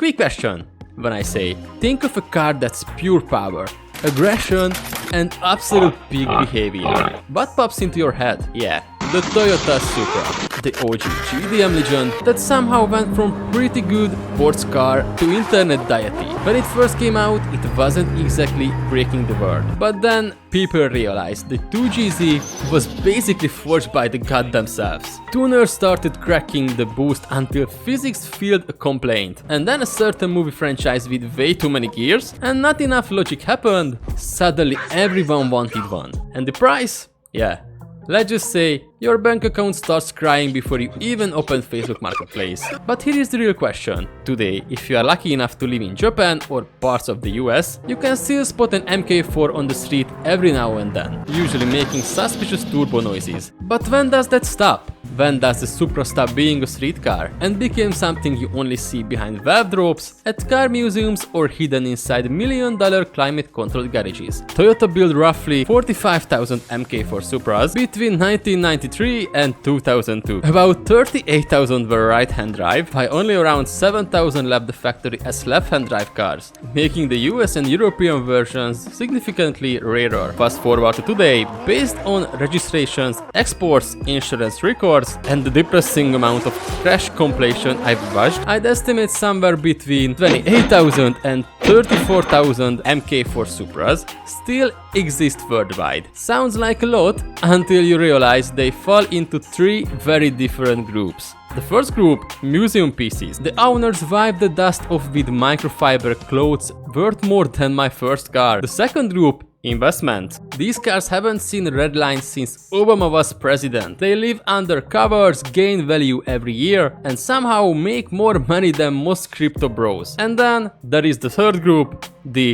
big question when I say, think of a car that's pure power, aggression, and absolute peak behavior. What pops into your head? Yeah, the Toyota Supra, the OG GDM legend that somehow went from pretty good sports car to internet deity. When it first came out, it wasn't exactly breaking the world. But then people realized the 2GZ was basically forged by the god themselves. Tuners started cracking the boost until physics filed a complaint. And then a certain movie franchise with way too many gears and not enough logic happened. Suddenly everyone wanted one. And the price? Yeah. Let's just say, your bank account starts crying before you even open Facebook Marketplace. But here is the real question. Today, if you are lucky enough to live in Japan or parts of the US, you can still spot an MK4 on the street every now and then, usually making suspicious turbo noises. But when does that stop? When does the Supra stop being a street car and became something you only see behind valve drops, at car museums or hidden inside $1 million climate-controlled garages? Toyota built roughly 45,000 MK4 Supras between 1993 and 2002. About 38,000 were right-hand drive, while only around 7,000 left the factory as left-hand drive cars, making the US and European versions significantly rarer. Fast forward to today, based on registrations, exports, insurance records, and the depressing amount of crash completion I've watched, I'd estimate somewhere between 28,000 and 34,000 MK4 Supras still exist worldwide. Sounds like a lot until you realize they fall into three very different groups. The first group, museum pieces. The owners wipe the dust off with microfiber clothes worth more than my first car. The second group, investment. These cars haven't seen red lines since Obama was president. They live under covers, gain value every year, and somehow make more money than most crypto bros. And then there is the third group, the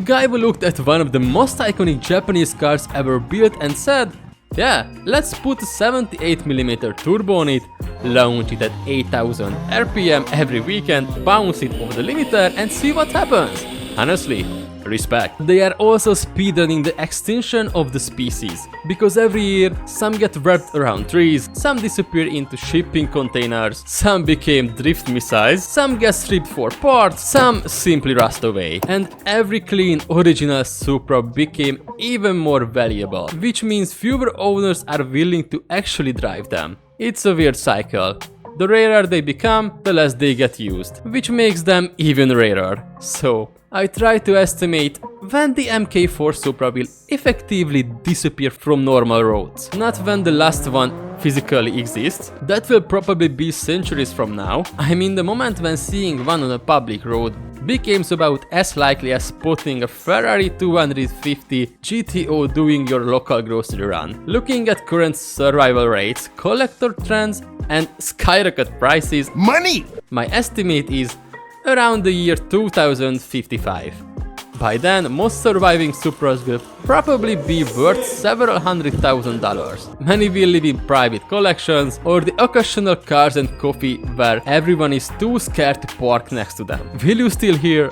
guy who looked at one of the most iconic Japanese cars ever built and said, yeah, let's put a 78mm turbo on it, launch it at 8000 RPM every weekend, bounce it over the limiter and see what happens. Honestly, respect. They are also speedrunning the extinction of the species, because every year some get wrapped around trees, some disappear into shipping containers, some became drift missiles, some get stripped for parts, some simply rust away, and every clean original Supra became even more valuable, which means fewer owners are willing to actually drive them. It's a weird cycle. The rarer they become, the less they get used, which makes them even rarer. So, I try to estimate when the MK4 Supra will effectively disappear from normal roads. Not when the last one physically exists. That will probably be centuries from now. I mean, the moment when seeing one on a public road becomes about as likely as spotting a Ferrari 250 GTO doing your local grocery run. Looking at current survival rates, collector trends, and skyrocket prices, money! My estimate is around the year 2055. By then, most surviving Supras will probably be worth several $100,000. Many will live in private collections or the occasional cars and coffee where everyone is too scared to park next to them. Will you still hear?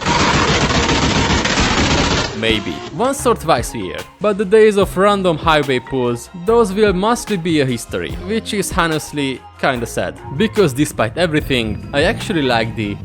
Maybe, once or twice a year. But the days of random highway pulls, those will mostly be a history, which is honestly kinda sad. Because despite everything, I actually like the